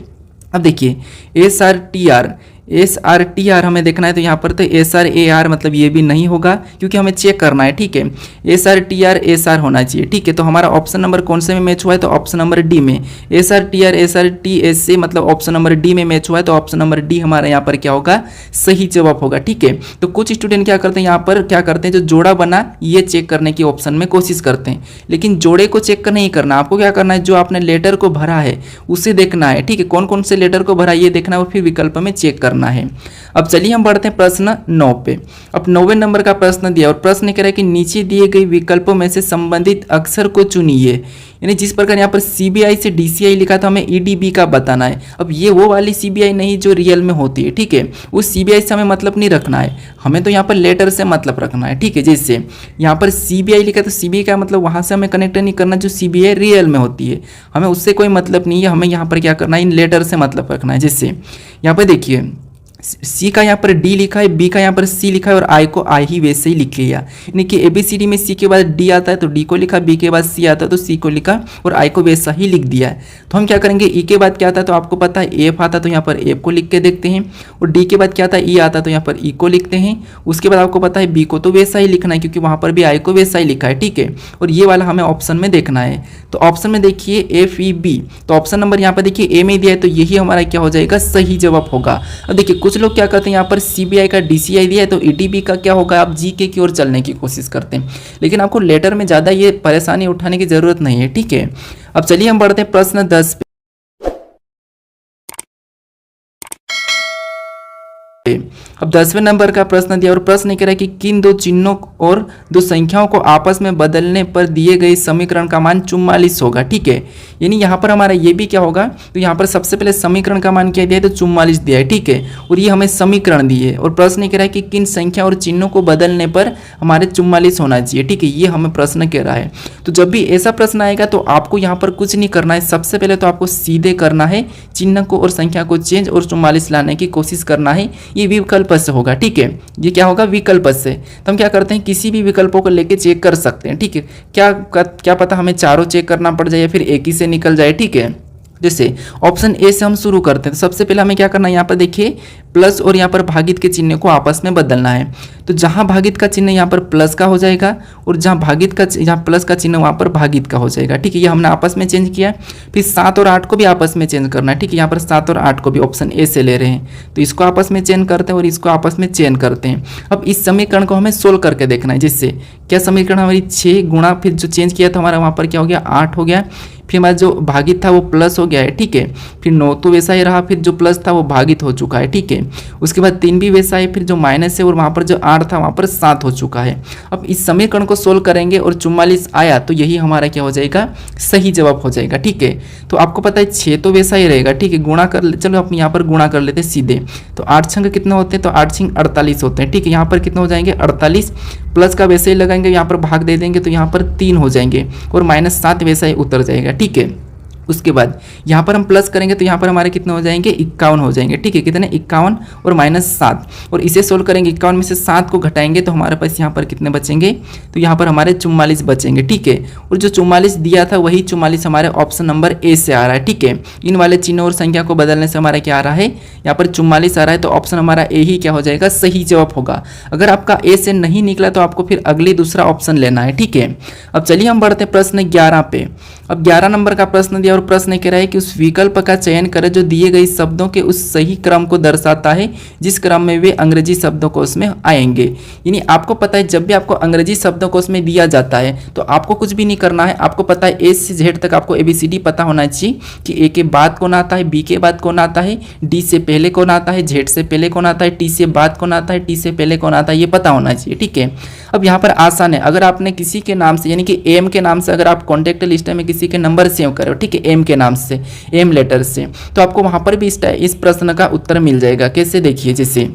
अब देखिए S R T R, S R T R हमें देखना है। तो यहाँ पर तो एस आर ए आर, मतलब ये भी नहीं होगा, क्योंकि हमें चेक करना है, ठीक है। S R T R S R होना चाहिए, ठीक है। तो हमारा ऑप्शन नंबर कौन से में मैच हुआ है, तो ऑप्शन नंबर डी में। S R T R S R T S से, मतलब ऑप्शन नंबर डी में मैच हुआ है, तो ऑप्शन नंबर डी हमारा यहाँ पर क्या होगा, सही जवाब होगा, ठीक है। तो कुछ स्टूडेंट क्या करते हैं, यहाँ पर क्या करते हैं, जो जोड़ा बना ये चेक करने की ऑप्शन में कोशिश करते हैं, लेकिन जोड़े को चेक नहीं करना। आपको क्या करना है, जो आपने लेटर को भरा है उसे देखना है, ठीक है। कौन कौन से लेटर को भरा ये देखना है और फिर विकल्प में चेक करना है। अब चलिए हम बढ़ते हैं प्रश्न 9 पे। अब 9वें नंबर का प्रश्न दिया और प्रश्न कह रहा है कि नीचे दिए गए विकल्पों में से संबंधित अक्षर को चुनिए। यानी जिस प्रकार यहाँ पर सीबीआई से डीसीआई लिखा था, हमें ईडीबी का बताना है। अब ये वो वाली सीबीआई नहीं जो रियल में होती है, ठीक है। उस सीबीआई से हमें मतलब नहीं रखना है, हमें तो यहाँ पर लेटर से मतलब रखना है, ठीक है। जैसे यहाँ पर सीबीआई लिखा तो सीबीआई का मतलब वहाँ से हमें कनेक्ट नहीं करना जो सीबीआई रियल में होती है, हमें उससे कोई मतलब नहीं है। हमें यहाँ पर क्या करना है, इन लेटर से मतलब रखना है। जैसे यहाँ पर देखिए सी का यहाँ पर डी लिखा है, बी का यहाँ पर सी लिखा है, और आई को आई ही वैसे ही लिख लिया। यानी कि एबीसीडी में सी के बाद डी आता है तो डी को लिखा, बी के बाद सी आता है तो सी को लिखा, और आई को वैसा ही लिख दिया है। तो हम क्या करेंगे, ई के बाद क्या आता है, तो आपको पता है एफ आता है, तो यहाँ पर एफ को लिख के देखते हैं, और डी के बाद क्या आता है, ई आता है, तो यहाँ पर ई को लिखते हैं। उसके बाद आपको पता है बी को तो वैसा ही लिखना है, क्योंकि वहाँ पर भी आई को वैसा ही लिखा है, ठीक है। और ये वाला हमें ऑप्शन में देखना है। तो ऑप्शन में देखिए एफ ई बी, तो ऑप्शन नंबर यहाँ पर देखिए ए में दिया है, तो यही हमारा क्या हो जाएगा, सही जवाब होगा। अब देखिए कुछ लोग क्या करते हैं, यहाँ पर सीबीआई का डीसीआई दिया है तो ईडीबी का क्या होगा, आप जीके की ओर चलने की कोशिश करते हैं, लेकिन आपको लेटर में ज़्यादा ये परेशानी उठाने की जरूरत नहीं है, ठीक है। अब चलिए हम बढ़ते हैं प्रश्न 10 पे। अब 10वें नंबर का प्रश्न दिया और प्रश्न कह रहा है कि किन दो चिन्हों और दो संख्याओं को आपस में बदलने पर दिए गए समीकरण का मान 44 होगा। ठीक है, यानी यहाँ पर हमारा ये भी क्या होगा, तो यहाँ पर सबसे पहले समीकरण का मान क्या दिया है, तो 44 दिया है। ठीक है, और ये हमें समीकरण दिए है और प्रश्न कह रहा है कि किन संख्या और चिन्हों को बदलने पर हमारे 44 होना चाहिए। ठीक है, ये हमें प्रश्न कह रहा है। तो जब भी ऐसा प्रश्न आएगा तो आपको यहाँ पर कुछ नहीं करना है, सबसे पहले तो आपको सीधे करना है चिन्ह को और संख्या को चेंज और 44 लाने की कोशिश करना है। ये विकल्प से होगा। ठीक है, ये क्या होगा, विकल्प से। तो हम क्या करते हैं, किसी भी विकल्पों को लेके चेक कर सकते हैं। ठीक है, क्या पता हमें चारों चेक करना पड़ जाए या फिर एक ही से निकल जाए। ठीक है, जैसे ऑप्शन ए से हम शुरू करते हैं। तो सबसे पहले हमें क्या करना है, यहाँ पर देखिए प्लस और यहाँ पर भागित के चिन्ह को आपस में बदलना है। तो जहाँ भागित का चिन्ह यहाँ पर प्लस का हो जाएगा और जहाँ प्लस का चिन्ह वहाँ पर भागित का हो जाएगा। ठीक है, ये हमने आपस में चेंज किया। फिर 7 और 8 को भी आपस में चेंज करना है। ठीक है, यहाँ पर 7 और 8 को भी ऑप्शन ए से ले रहे हैं, तो इसको आपस में चेंज करते हैं और इसको आपस में चेंज करते हैं। अब इस समीकरण को हमें सोल्व करके देखना है, जिससे क्या समीकरण हमारी 6 गुणा फिर जो चेंज किया था हमारा वहाँ पर क्या हो गया, 8 हो गया। फिर हमारा जो भागित था वो प्लस हो गया है। ठीक है, फिर 9 तो वैसा ही रहा, फिर जो प्लस था वो भागित हो चुका है। ठीक है, उसके बाद 3 भी वैसा है, फिर जो माइनस है और वहाँ पर जो 8 था वहाँ पर 7 हो चुका है। अब इस समीकरण को सोल्व करेंगे और 44 आया तो यही हमारा क्या हो जाएगा, सही जवाब हो जाएगा। ठीक है, तो आपको पता है 6 तो वैसा ही रहेगा। ठीक है, गुणा कर चलो अपने यहाँ पर गुणा कर लेते हैं सीधे। तो 8 छंग कितने होते हैं, तो 8 छंग 48 होते हैं। ठीक है, यहाँ पर कितने हो जाएंगे, 48, प्लस का वैसे ही लगाएंगे, यहाँ पर भाग दे देंगे तो यहाँ पर 3 हो जाएंगे और -7 वैसा ही उतर जाएगा। ठीक है, उसके बाद यहाँ पर हम प्लस करेंगे तो यहाँ पर हमारे कितने हो जाएंगे, 51 हो जाएंगे। ठीक है, कितने, 51 और -7, और इसे सोल्व करेंगे, 51 में से 7 को घटाएंगे तो हमारे पास यहाँ पर कितने बचेंगे, तो यहाँ पर हमारे 44 बचेंगे। ठीक है, और जो 44 दिया था वही 44 हमारे ऑप्शन नंबर ए से आ रहा है। ठीक है, इन वाले चिन्ह और संख्या को बदलने से हमारा क्या आ रहा है, यहाँ पर 44 आ रहा है, तो ऑप्शन हमारा ए ही क्या हो जाएगा, सही जवाब होगा। अगर आपका ए से नहीं निकला तो आपको फिर अगले दूसरा ऑप्शन लेना है। ठीक है, अब चलिए हम बढ़ते प्रश्न 11 पे। अब 11 नंबर का प्रश्न दिया और प्रश्न कह रहा है कि उस विकल्प का चयन करें जो दिए गए शब्दों के उस सही क्रम को दर्शाता है जिस क्रम में वे अंग्रेजी शब्दकोश में आएंगे। यानी आपको पता है जब भी आपको अंग्रेजी शब्दकोश में दिया जाता है तो आपको कुछ भी नहीं करना है। आपको पता है ए से जेड तक आपको ABCD पता होना चाहिए कि ए के बाद कौन आता है, बी के बाद कौन आता है, डी से पहले कौन आता है, जेड से पहले कौन आता है, टी से बाद कौन आता है, टी से पहले कौन आता है, ये पता होना चाहिए। ठीक है, अब यहाँ पर आसान है, अगर आपने किसी के नाम से यानी कि एम के नाम से अगर आप कॉन्टैक्ट लिस्ट में किसी के नंबर सेव करो, ठीक है, एम के नाम से, एम लेटर से, तो आपको वहां पर भी इस प्रश्न का उत्तर मिल जाएगा। कैसे, देखिए, जैसे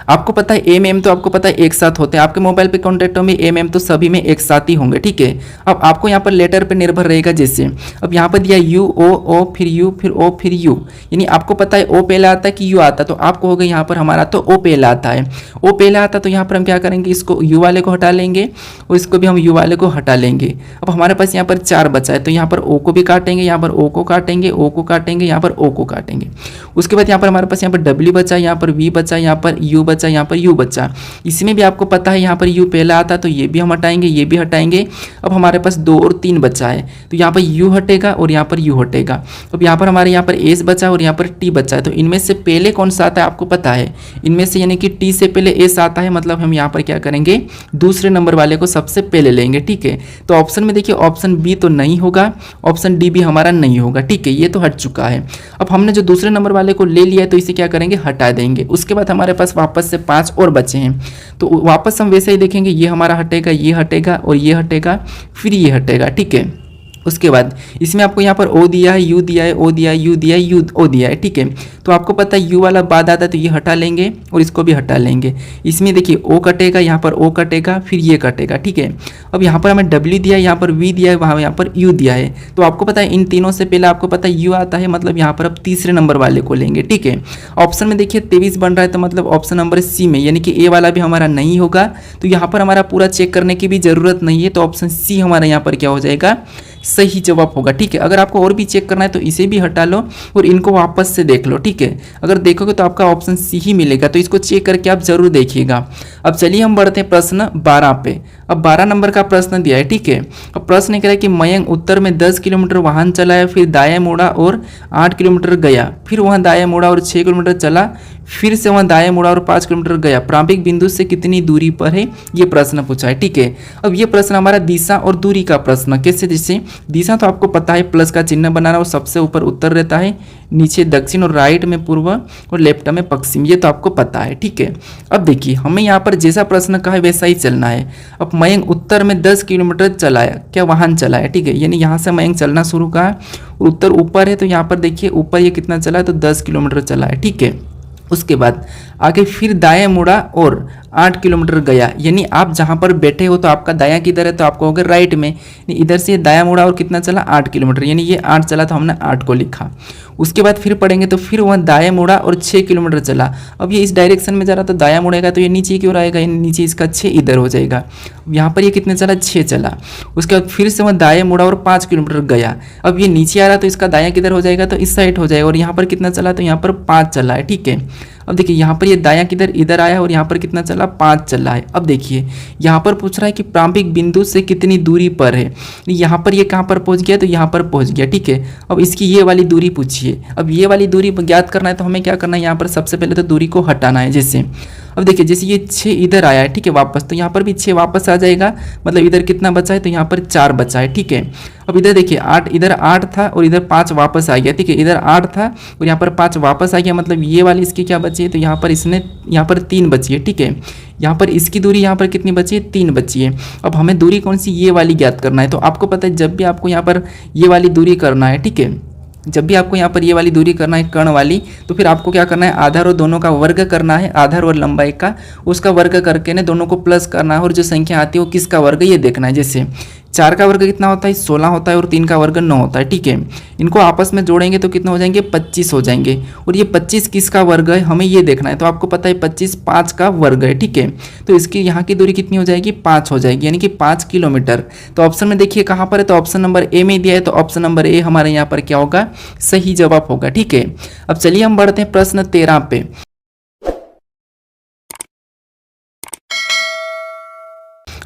आपको पता है एम तो आपको पता है एक साथ होते हैं, आपके मोबाइल पे कॉन्टैक्टों में एम तो सभी में एक साथ ही होंगे। ठीक है, अब आपको यहाँ पर लेटर पे निर्भर रहेगा। जैसे अब यहाँ पर दिया यू ओ फिर यू फिर ओ फिर यू, यानी आपको पता है ओ पहले आता है कि यू आता है, तो आपको होगा यहाँ पर हमारा तो ओ पहले आता है, ओ पहले आता है, तो यहाँ पर हम क्या करेंगे, इसको यू वाले को हटा लेंगे और इसको भी हम यू वाले को हटा लेंगे। अब हमारे पास यहाँ पर 4 बचा है, तो यहाँ पर ओ को भी काटेंगे, यहाँ पर ओ को काटेंगे, ओ को काटेंगे, यहाँ पर ओ को काटेंगे। उसके बाद यहाँ पर हमारे पास यहाँ पर डब्ल्यू बचा, यहाँ पर वी बचा, यहाँ पर यू बचा, यहाँ पर यू बचा। इसमें भी आपको पता है यहाँ पर यू पहला आता है, तो ये भी हम हटाएंगे, ये भी हटाएंगे। अब हमारे पास 2 और 3 बचा है, तो यहाँ पर यू हटेगा और यहाँ पर यू हटेगा। अब यहाँ पर हमारे यहाँ पर एस बचा और यहाँ पर टी बचा है, तो इनमें से पहले कौन सा आता है आपको पता है, इनमें से यानी कि टी से पहले एस आता है, मतलब हम यहाँ पर क्या करेंगे, दूसरे नंबर वाले को सबसे पहले लेंगे। ठीक है, तो ऑप्शन में देखिए ऑप्शन बी तो नहीं होगा, ऑप्शन डी भी हमारा नहीं होगा। ठीक है, ये तो हट चुका है। अब हमने जो दूसरे नंबर वाले को ले लिया है तो इसे क्या करेंगे, हटा देंगे। उसके बाद हमारे पास वापस से 5 और बचे हैं, तो वापस हम वैसे ही देखेंगे, ये हमारा हटेगा, ये हटेगा और ये हटेगा, फिर ये हटेगा। ठीक है, उसके बाद इसमें आपको यहाँ पर ओ दिया है, यू दिया है, ओ दिया है, यू दिया है, यू ओ दिया है। ठीक है, तो आपको पता है यू वाला बाद आता है, तो ये हटा लेंगे और इसको भी हटा लेंगे। इसमें देखिए ओ कटेगा, यहाँ पर ओ कटेगा, फिर ये कटेगा। ठीक है, अब यहाँ पर हमें डब्ल्यू दिया है, यहाँ पर वी दिया है, वहाँ यहाँ पर यू दिया है, तो आपको पता है इन तीनों से पहले आपको पता है यू आता है, मतलब यहाँ पर अब तीसरे नंबर वाले को लेंगे। ठीक है, ऑप्शन में देखिए 23 बन रहा है, तो मतलब ऑप्शन नंबर सी में, यानी कि ए वाला भी हमारा नहीं होगा, तो यहाँ पर हमारा पूरा चेक करने की भी जरूरत नहीं है, तो ऑप्शन सी हमारा यहाँ पर क्या हो जाएगा, सही जवाब होगा। ठीक है, अगर आपको और भी चेक करना है तो इसे भी हटा लो और इनको वापस से देख लो। ठीक है, अगर देखोगे तो आपका ऑप्शन सी ही मिलेगा, तो इसको चेक करके आप जरूर देखिएगा। अब चलिए हम बढ़ते हैं प्रश्न 12 पे। अब 12 नंबर का प्रश्न दिया है। ठीक है, अब प्रश्न कह रहा है कि मयंक उत्तर में 10 किलोमीटर वाहन चलाया, फिर दाएं मुड़ा और 8 किलोमीटर गया, फिर वहाँ दाएं मुड़ा और 6 किलोमीटर चला, फिर से वहाँ दाएं मुड़ा और 5 किलोमीटर गया, प्रारंभिक बिंदु से कितनी दूरी पर है, ये प्रश्न पूछा है। ठीक है, अब ये प्रश्न हमारा दिशा और दूरी का प्रश्न, कैसे, जैसे दिशा तो आपको पता है, प्लस का चिन्ह बनाना, वो सबसे ऊपर उत्तर रहता है, नीचे दक्षिण और राइट में पूर्व और लेफ्ट में पश्चिम, ये तो आपको पता है। ठीक है, अब देखिए हमें यहाँ पर जैसा प्रश्न कहा है वैसा ही चलना है। अब मयंक उत्तर में 10 किलोमीटर चलाया, क्या वाहन चलाया, ठीक है, यानी यहाँ से मयंक चलना शुरू कहा और उत्तर ऊपर है, तो यहाँ पर देखिए ऊपर ये कितना चला है, तो 10 किलोमीटर चला है। ठीक है, उसके बाद आगे फिर दाएं मुड़ा और 8 किलोमीटर गया, यानी आप जहाँ पर बैठे हो तो आपका दायां किधर है, तो आपको होगा राइट में, इधर से दायां मुड़ा और कितना चला 8 किलोमीटर, यानी ये 8 चला तो हमने 8 को लिखा। उसके बाद फिर पढ़ेंगे तो फिर वह दाएं मुड़ा और 6 किलोमीटर चला। अब ये इस डायरेक्शन में जा रहा तो दायां मुड़ेगा तो ये नीचे क्यों रहेगा, यानी नीचे इसका 6 इधर हो जाएगा। यहाँ पर ये कितने चला 6 चला। उसके बाद फिर से वह दाएं मुड़ा और 5 किलोमीटर गया। अब ये नीचे आ रहा तो इसका दायां किधर हो जाएगा, तो इस साइड हो जाएगा, और यहाँ पर कितना चला, तो यहाँ पर 5 चला है। ठीक है, अब देखिए यहाँ पर ये दायां किधर इधर आया और यहाँ पर कितना चला 5 चला है। अब देखिए यहाँ पर पूछ रहा है कि प्रारंभिक बिंदु से कितनी दूरी पर है, यहाँ पर ये कहाँ पर पहुँच गया, तो यहाँ पर पहुँच गया। ठीक है, अब इसकी ये वाली दूरी पूछिए। अब ये वाली दूरी ज्ञात करना है तो हमें क्या करना है, यहाँ पर सबसे पहले तो दूरी को हटाना है। जैसे अब देखिए जैसे ये 6 इधर आया है, ठीक है, वापस, तो यहाँ पर भी 6 वापस आ जाएगा, मतलब इधर कितना बचा है, तो यहाँ पर 4 बचा है। ठीक है, अब इधर देखिए 8, इधर 8 था और इधर 5 वापस आ गया। ठीक है, इधर 8 था और यहाँ पर 5 वापस आ गया, मतलब ये वाली इसकी क्या बची है, तो यहाँ पर इसने यहाँ पर 3 बची है। ठीक है, यहाँ पर इसकी दूरी यहाँ पर कितनी बची है, 3 बची है। अब हमें दूरी कौन सी, ये वाली ज्ञात करना है। तो आपको पता है जब भी आपको यहाँ पर ये वाली दूरी करना है, ठीक है, जब भी आपको यहाँ पर ये वाली दूरी करना है कर्ण वाली, तो फिर आपको क्या करना है, आधार और दोनों का वर्ग करना है, आधार और लंबाई का, उसका वर्ग करके ना दोनों को प्लस करना है और जो संख्या आती है वो किसका वर्ग ये देखना है। जैसे 4 का वर्ग कितना होता है, 16 होता है और 3 का वर्ग 9 होता है। ठीक है, इनको आपस में जोड़ेंगे तो कितना हो जाएंगे, 25 हो जाएंगे, और ये 25 किसका वर्ग है हमें ये देखना है। तो आपको पता है 25 5 का वर्ग है। ठीक है, तो इसकी यहाँ की दूरी कितनी हो जाएगी, 5 हो जाएगी, यानी कि 5 किलोमीटर। तो ऑप्शन में देखिए कहाँ पर है, तो ऑप्शन नंबर ए में दिया है, तो ऑप्शन नंबर ए हमारे यहाँ पर क्या होगा, सही जवाब होगा। ठीक है, अब चलिए हम बढ़ते हैं प्रश्न 13 पे।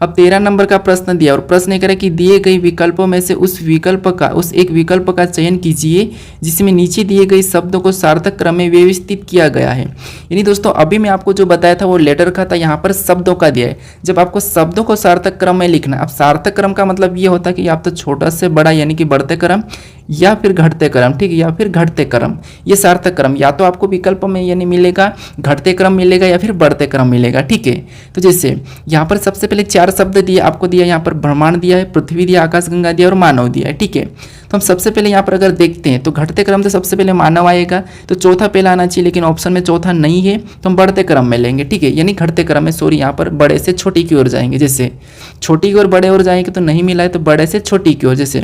अब 13 नंबर का प्रश्न दिया और प्रश्न ये करें कि दिए गए विकल्पों में से उस एक विकल्प का चयन कीजिए जिसमें नीचे दिए गए शब्दों को सार्थक क्रम में व्यवस्थित किया गया है। यानी दोस्तों अभी मैं आपको जो बताया था वो लेटर का था, यहाँ पर शब्दों का दिया है। जब आपको शब्दों को सार्थक क्रम में लिखना, अब सार्थक क्रम का मतलब ये होता है कि आप तो छोटा से बड़ा यानी कि बढ़ते क्रम या फिर घटते क्रम, ठीक है, या फिर घटते क्रम, ये सार्थक क्रम या तो आपको विकल्प में यानी मिलेगा घटते क्रम मिलेगा या फिर बढ़ते क्रम मिलेगा। ठीक है, तो जैसे यहाँ पर सबसे पहले 4 शब्द दिए आपको, दिया यहाँ पर ब्रह्मांड दिया है, पृथ्वी दिया, आकाशगंगा दिया और मानव दिया है। ठीक है, तो हम सबसे पहले यहाँ पर अगर देखते हैं तो घटते क्रम तो सबसे पहले मानव आएगा, तो चौथा पहला आना चाहिए, लेकिन ऑप्शन में चौथा नहीं है तो हम बढ़ते क्रम में लेंगे। ठीक है, यानी घटते क्रम में, सॉरी, यहाँ पर बड़े से छोटी की ओर जाएंगे। जैसे छोटी की ओर बड़े ओर जाएंगे तो नहीं मिला है, तो बड़े से छोटी की ओर। जैसे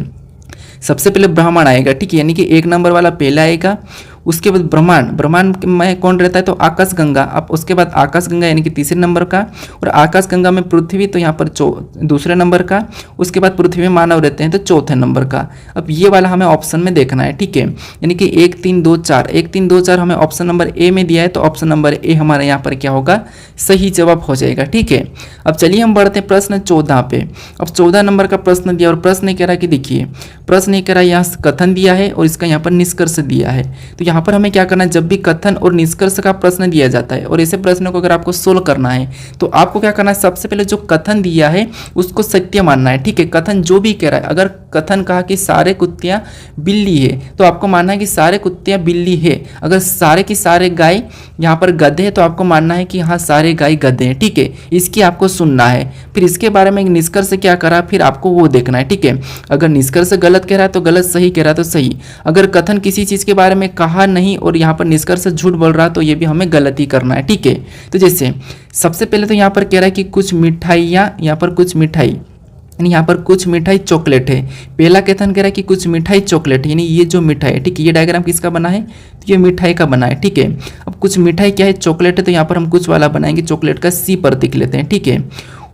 सबसे पहले ब्राह्मण आएगा, ठीक है, यानी कि 1 नंबर वाला पहला आएगा। उसके बाद ब्रह्मांड में कौन रहता है, तो आकाशगंगा। अब उसके बाद आकाशगंगा यानी कि 3 नंबर का, और आकाशगंगा में पृथ्वी तो यहाँ पर 2 नंबर का। उसके बाद पृथ्वी में मानव रहते हैं तो 4 नंबर का। अब ये वाला हमें ऑप्शन में देखना है। ठीक है, यानी कि 1 3 2 4, 1 3 2 4 हमें ऑप्शन नंबर ए में दिया है, तो ऑप्शन नंबर ए हमारे यहाँ पर क्या होगा, सही जवाब हो जाएगा। ठीक है, अब चलिए हम बढ़ते हैं प्रश्न 14 पे। अब 14 नंबर का प्रश्न दिया और प्रश्न कह रहा है कि देखिए प्रश्न कह रहा है यहाँ कथन दिया है और इसका यहाँ पर निष्कर्ष दिया है। तो यहाँ पर हमें क्या करना है, जब भी कथन और निष्कर्ष का प्रश्न दिया जाता है और ऐसे प्रश्नों को अगर आपको सोल्व करना है तो आपको क्या करना है, सबसे पहले जो कथन दिया है उसको सत्य मानना है। ठीक है, कथन जो भी कह रहा है, अगर कथन कहा कि सारे कुत्तियां बिल्ली है तो आपको मानना है कि सारे कुत्तियां बिल्ली है। अगर सारे की सारे गाय यहाँ पर गधे है तो आपको मानना है कि हाँ सारे गाय गधे हैं। ठीक है, इसकी आपको सुनना है। फिर इसके बारे में निष्कर्ष क्या करा, फिर आपको वो देखना है। ठीक है, अगर निष्कर्ष गलत कह रहा है तो गलत, सही कह रहा है तो सही। अगर कथन किसी चीज के बारे में कहा नहीं और यहाँ पर निष्कर्ष झूठ बोल रहा तो ये भी हमें गलत ही करना है। ठीक है, तो जैसे सबसे पहले तो यहाँ पर कह रहा है कि कुछ मिठाइयाँ, यहाँ पर कुछ मिठाई, यानी यहाँ पर कुछ मिठाई चॉकलेट है। पहला कथन कह रहा है कि कुछ मिठाई चॉकलेट, यानी ये जो मिठाई है, ठीक है, ये डायग्राम किसका बना है, तो ये मिठाई का बना है। ठीक है, अब कुछ मिठाई क्या है, चॉकलेट है, तो यहाँ पर हम कुछ वाला बनाएंगे, चॉकलेट का सी प्रतीक लेते हैं। ठीक है,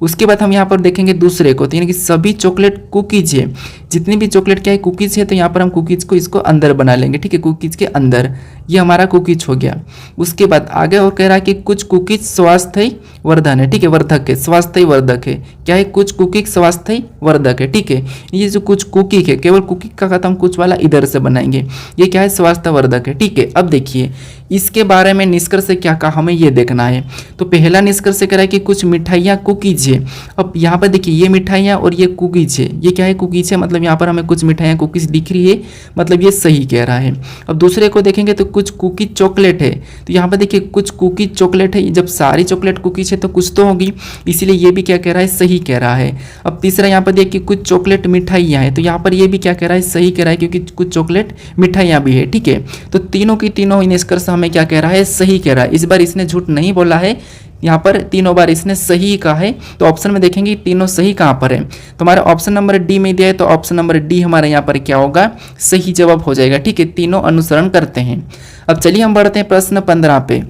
उसके बाद हम यहाँ पर देखेंगे दूसरे को, तो यानी कि सभी चॉकलेट कुकीज है, जितनी भी चॉकलेट क्या है कुकीज है, तो यहाँ पर हम कुकीज को इसको अंदर बना लेंगे। ठीक है, कुकीज के अंदर, ये हमारा कुकीज हो गया। उसके बाद आगे और कह रहा है कि कुछ कुकीज स्वास्थ्य वर्धन है। ठीक है, वर्धक है, स्वास्थ्य वर्धक है, क्या है, कुछ कुकीज स्वास्थ्य वर्धक है। ठीक है, ये जो कुछ कुकी है, केवल कुकी का खत्म कुछ वाला इधर से बनाएंगे, ये क्या है, स्वास्थ्य वर्धक है। ठीक है, अब देखिए इसके बारे में निष्कर्ष क्या कहा हमें ये देखना है। तो पहला निष्कर्ष कह रहा है कि कुछ मिठाइयाँ कुकीज है। अब यहाँ पर देखिए ये मिठाइयाँ और ये कुकीज है, ये क्या है कुकीज है, मतलब यहाँ पर हमें कुछ मिठाइयाँ कुकीज दिख रही है, मतलब ये सही कह रहा है। अब दूसरे को देखेंगे तो कुछ कुकीज चॉकलेट है, तो यहाँ पर देखिए कुछ कुकीज चॉकलेट है, जब सारी चॉकलेट कुकीज है तो कुछ तो होगी, इसीलिए ये भी क्या कह रहा है सही कह रहा है। अब तीसरा यहाँ पर देखिए कुछ चॉकलेट मिठाइयाँ हैं, तो यहाँ पर ये भी क्या कह रहा है सही कह रहा है, क्योंकि कुछ चॉकलेट मिठाइयाँ भी है। ठीक है, तो तीनों की तीनों निष्कर्ष हमें क्या कह रहा है सही कह रहा है। इस बार इसने झूठ नहीं बोला है, यहाँ पर तीनों बार इसने सही कहा है। तो ऑप्शन में देखेंगे तीनों सही कहाँ पर है, तो हमारा ऑप्शन नंबर डी में दिया है, तो ऑप्शन नंबर डी हमारे यहाँ पर क्या होगा सही जवाब हो जाएगा। ठीक है, तीनों अनुसरण करते हैं। अब चलिए हम बढ़ते हैं प्रश्न 15 पे।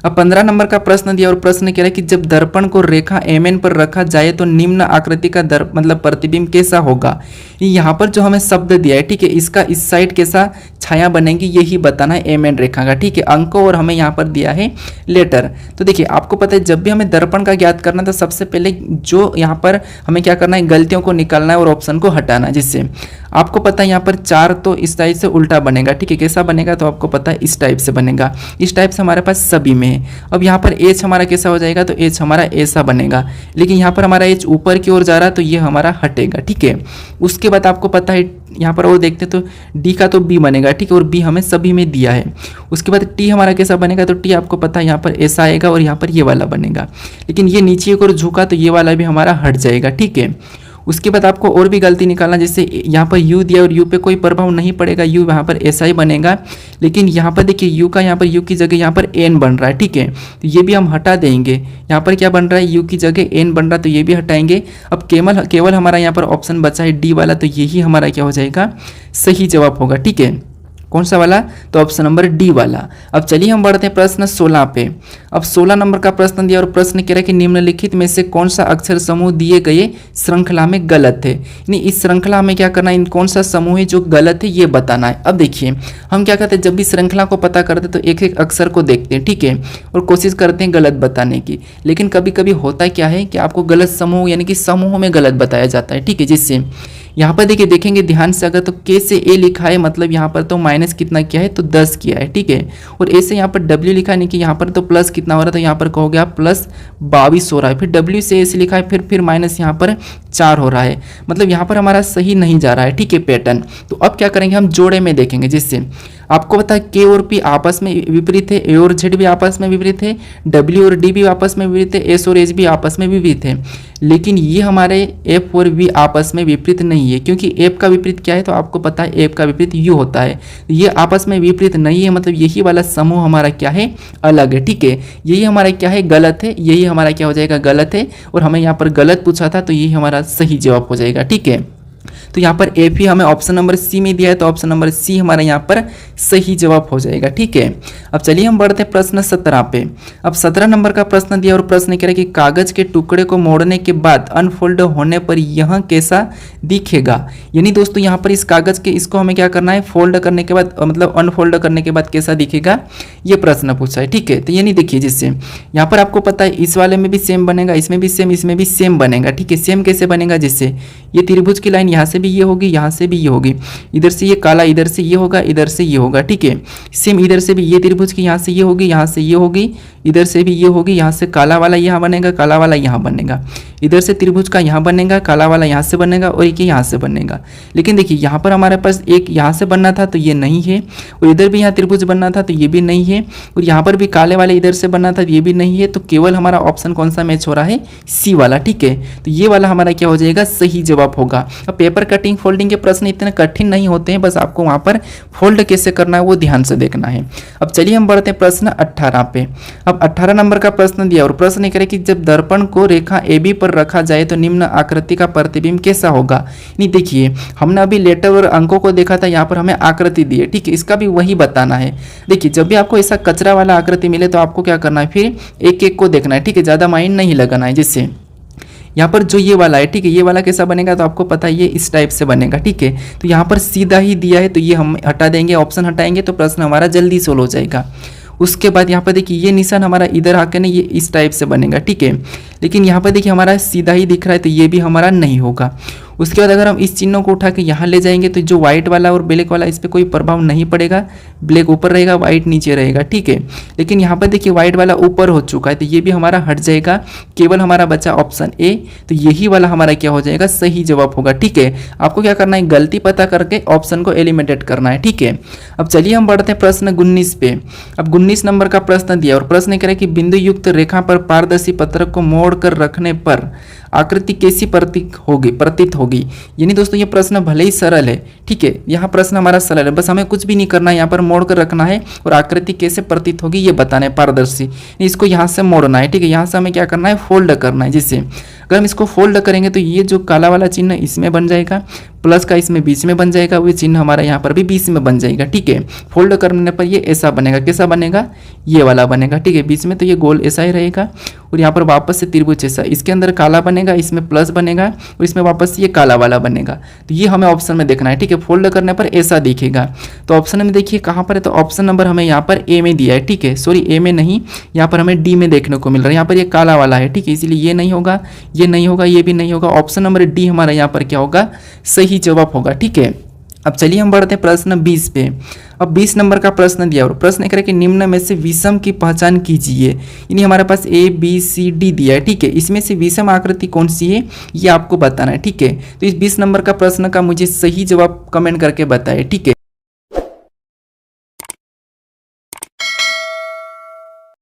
अब 15 नंबर का प्रश्न दिया और प्रश्न कह रहा है कि जब दर्पण को रेखा MN पर रखा जाए तो निम्न आकृति का मतलब प्रतिबिंब कैसा होगा। यहाँ पर जो हमें शब्द दिया है, ठीक है, इसका इस साइड कैसा छाया बनेगी यही बताना है MN रेखा का। ठीक है, अंकों और हमें यहाँ पर दिया है लेटर। तो देखिए आपको पता है जब भी हमें दर्पण का ज्ञात करना तो सबसे पहले जो यहाँ पर हमें क्या करना है गलतियों को निकालना है और ऑप्शन को हटाना है, जिससे आपको पता है यहाँ पर 4 तो इस टाइप से उल्टा बनेगा। ठीक है, कैसा बनेगा तो आपको पता है इस टाइप से बनेगा, इस टाइप से हमारे पास सभी में है। अब यहाँ पर H हमारा कैसा हो जाएगा तो H हमारा ऐसा बनेगा, लेकिन यहाँ पर हमारा H ऊपर की ओर जा रहा है तो ये हमारा हटेगा। ठीक है, उसके बाद आपको पता है यहाँ पर और देखते तो D का तो B बनेगा। ठीक है, और B हमें सभी में दिया है। उसके बाद T हमारा कैसा बनेगा तो T आपको पता है यहाँ पर ऐसा आएगा और यहाँ पर ये वाला बनेगा, लेकिन ये नीचे की ओर झुका तो ये वाला भी हमारा हट जाएगा। ठीक है, उसके बाद आपको और भी गलती निकालना, जैसे यहाँ पर U दिया और U पे कोई प्रभाव नहीं पड़ेगा, U यहाँ पर ऐसा ही बनेगा, लेकिन यहाँ पर देखिए U का यहाँ पर U की जगह यहाँ पर N बन रहा है। ठीक है, तो ये भी हम हटा देंगे। यहाँ पर क्या बन रहा है U की जगह N बन रहा है, तो ये भी हटाएंगे। अब केवल हमारा यहाँ पर ऑप्शन बचा है D वाला, तो यही हमारा क्या हो जाएगा सही जवाब होगा। ठीक है, कौन सा वाला तो ऑप्शन नंबर डी वाला। अब चलिए हम बढ़ते हैं प्रश्न 16 पे। अब 16 नंबर का प्रश्न दिया और प्रश्न कह रहा है कि निम्नलिखित में से कौन सा अक्षर समूह दिए गए श्रृंखला में गलत है। यानी इस श्रृंखला में क्या करना है, इन कौन सा समूह है जो गलत है ये बताना है। अब देखिए हम क्या करते हैं जब भी श्रृंखला को पता करते हैं तो एक एक अक्षर को देखते हैं, ठीक है, और कोशिश करते हैं गलत बताने की। लेकिन कभी कभी होता क्या है कि आपको गलत समूह यानी कि समूह में गलत बताया जाता है। ठीक है, जिससे यहाँ पर देखिए देखेंगे ध्यान से, अगर तो के से ए लिखा है मतलब यहाँ पर तो माइनस कितना किया है तो 10 किया है। ठीक है, और ए से यहाँ पर डब्ल्यू लिखा है, नहीं कि यहाँ पर तो प्लस कितना हो रहा है तो यहाँ पर कहोगे आप प्लस 22 हो रहा है। फिर डब्ल्यू से ए से लिखा है फिर माइनस यहाँ पर 4 हो रहा है, मतलब यहाँ पर हमारा सही नहीं जा रहा है। ठीक है, पैटर्न। तो अब क्या करेंगे हम जोड़े में देखेंगे, जिससे आपको पता है के और पी आपस में विपरीत है, ए और जेड भी आपस में विपरीत है, डब्ल्यू और डी भी आपस में विपरीत है, एस और एच भी आपस में विपरीत है। लेकिन ये हमारे एफ और वी आपस में विपरीत नहीं है, क्योंकि एफ का विपरीत क्या है तो आपको पता है एफ का विपरीत यू होता है। ये आपस में विपरीत नहीं है, मतलब यही वाला समूह हमारा क्या है अलग है। ठीक है, यही हमारा क्या है गलत है, यही हमारा क्या हो जाएगा गलत है, और हमें यहाँ पर गलत पूछा था तो यही हमारा सही जवाब हो जाएगा। ठीक है, तो यहाँ पर एफ ही हमें ऑप्शन नंबर सी में दिया है, तो ऑप्शन नंबर सी हमारा यहाँ पर सही जवाब हो जाएगा। ठीक है, अब चलिए हम बढ़ते हैं प्रश्न 17 पे। अब 17 नंबर का प्रश्न दिया और प्रश्न कह रहा है कि कागज के टुकड़े को मोड़ने के बाद अनफोल्ड होने पर यह कैसा दिखेगा। यानी दोस्तों यहाँ पर इस कागज के इसको हमें क्या करना है फोल्ड करने के बाद मतलब अनफोल्ड करने के बाद कैसा दिखेगा ये प्रश्न पूछा है। ठीक है, तो यानी देखिए जिससे यहाँ पर आपको पता है इस वाले में भी सेम बनेगा, इसमें भी सेम, इसमें भी सेम बनेगा। ठीक है, सेम कैसे बनेगा, जिससे ये त्रिभुज की लाइन यहाँ से भी ये होगी, यहाँ से भी ये होगी, इधर से ये काला, इधर से ये होगा, इधर से ये होगा। ठीक है, सेम इधर से भी ये त्रिभुज की यहाँ से ये होगी, यहाँ से ये होगी, इधर से भी ये होगी, यहाँ से काला वाला यहाँ बनेगा, काला वाला यहाँ बनेगा, इधर से त्रिभुज का यहाँ बनेगा, काला वाला यहाँ से बनेगा और एक यहाँ से बनेगा। लेकिन देखिए यहाँ पर हमारे पास एक यहाँ से बनना था तो ये नहीं है, और इधर भी यहाँ त्रिभुज बनना था तो ये भी नहीं है, और यहाँ पर भी काले वाले इधर से बनना था तो ये भी नहीं है। तो केवल हमारा ऑप्शन कौन सा मैच हो रहा है, सी वाला। ठीक है, तो ये वाला हमारा क्या हो जाएगा सही जवाब होगा। अब पेपर कटिंग फोल्डिंग के प्रश्न इतने कठिन नहीं होते हैं, बस आपको वहाँ पर फोल्ड कैसे करना है वो ध्यान से देखना है। अब चलिए हम बढ़ते हैं प्रश्न 18 पे। अब 18 नंबर का प्रश्न दिया और प्रश्न कह रहे कि जब दर्पण को रेखा AB पर रखा जाए तो निम्न आकृति का प्रतिबिंब कैसा होगा। नहीं देखिए हमने अभी लेटर और अंकों को देखा था, यहाँ पर हमें आकृति दी है। ठीक है, इसका भी वही बताना है। देखिए जब भी आपको ऐसा कचरा वाला आकृति मिले तो आपको क्या करना है, फिर एक एक को देखना है। ठीक है, ज़्यादा माइंड नहीं लगाना है। जिससे यहाँ पर जो ये वाला है, ठीक है, ये वाला कैसा बनेगा तो आपको पता है ये इस टाइप से बनेगा। ठीक है, तो यहाँ पर सीधा ही दिया है तो ये हम हटा देंगे, ऑप्शन हटाएंगे तो प्रश्न हमारा जल्दी सोल्व हो जाएगा। उसके बाद यहाँ पर देखिए ये निशान हमारा इधर आके ना ये इस टाइप से बनेगा। ठीक है, लेकिन यहाँ पर देखिए हमारा सीधा ही दिख रहा है तो ये भी हमारा नहीं होगा। उसके बाद अगर हम इस चिन्हों को उठा के यहाँ ले जाएंगे तो जो व्हाइट वाला और ब्लैक वाला इस पर कोई प्रभाव नहीं पड़ेगा, ब्लैक ऊपर रहेगा व्हाइट नीचे रहेगा, ठीक है। लेकिन यहाँ पर देखिए व्हाइट वाला ऊपर हो चुका है तो ये भी हमारा हट जाएगा, केवल हमारा बचा ऑप्शन ए, तो यही वाला हमारा क्या हो जाएगा, सही जवाब होगा, ठीक है। आपको क्या करना है, गलती पता करके ऑप्शन को एलिमिनेट करना है, ठीक है। अब चलिए हम बढ़ते हैं प्रश्न 19 पे। अब 19 नंबर का प्रश्न दिया और प्रश्न कह रहा है कि बिंदु युक्त रेखा पर पारदर्शी पत्रक को मोड़ कर रखने पर आकृति कैसी प्रतीत होगी। यानी दोस्तों ये प्रश्न भले ही सरल है, ठीक है, यहाँ प्रश्न हमारा सरल है, बस हमें कुछ भी नहीं करना है, यहाँ पर मोड़ कर रखना है और आकृति कैसे प्रतीत होगी ये बताना है, पारदर्शी। इसको यहाँ से मोड़ना है, ठीक है, यहाँ से हमें क्या करना है, फोल्ड करना है। जिससे अगर हम इसको फोल्ड करेंगे तो ये जो काला वाला चिन्ह इसमें बन जाएगा, प्लस का इसमें बीच में बन जाएगा, वो चिन्ह हमारा यहाँ पर भी बीच में बन जाएगा, ठीक है। फोल्ड करने पर ये ऐसा बनेगा, कैसा बनेगा, ये वाला बनेगा, ठीक है, बीच में तो ये गोल ऐसा ही रहेगा और यहाँ पर वापस से त्रिभुज ऐसा, इसके अंदर काला बनेगा, इसमें प्लस बनेगा और इसमें वापस ये काला वाला बनेगा। तो ये हमें ऑप्शन में देखना है, ठीक है, फोल्ड करने पर ऐसा दिखेगा। तो ऑप्शन में देखिए कहाँ पर है, तो ऑप्शन नंबर हमें यहाँ पर ए में दिया है, ठीक है, सॉरी ए में नहीं, यहाँ पर हमें डी में देखने को मिल रहा है, यहाँ पर ये काला वाला है, ठीक है, इसलिए ये नहीं होगा, ये नहीं होगा, ये भी नहीं होगा, ऑप्शन नंबर डी हमारा यहाँ पर क्या होगा, सही जवाब होगा, ठीक है। अब चलिए हम बढ़ते हैं प्रश्न 20 पे। अब 20 नंबर का प्रश्न दिया और प्रश्न कह रहा है कि निम्न में से विषम की पहचान कीजिए। यानी हमारे पास ए बी सी डी दिया है, ठीक है, इसमें से विषम आकृति कौन सी है ये आपको बताना है, ठीक है। तो इस 20 नंबर का प्रश्न का मुझे सही जवाब कमेंट करके बताएं, ठीक है।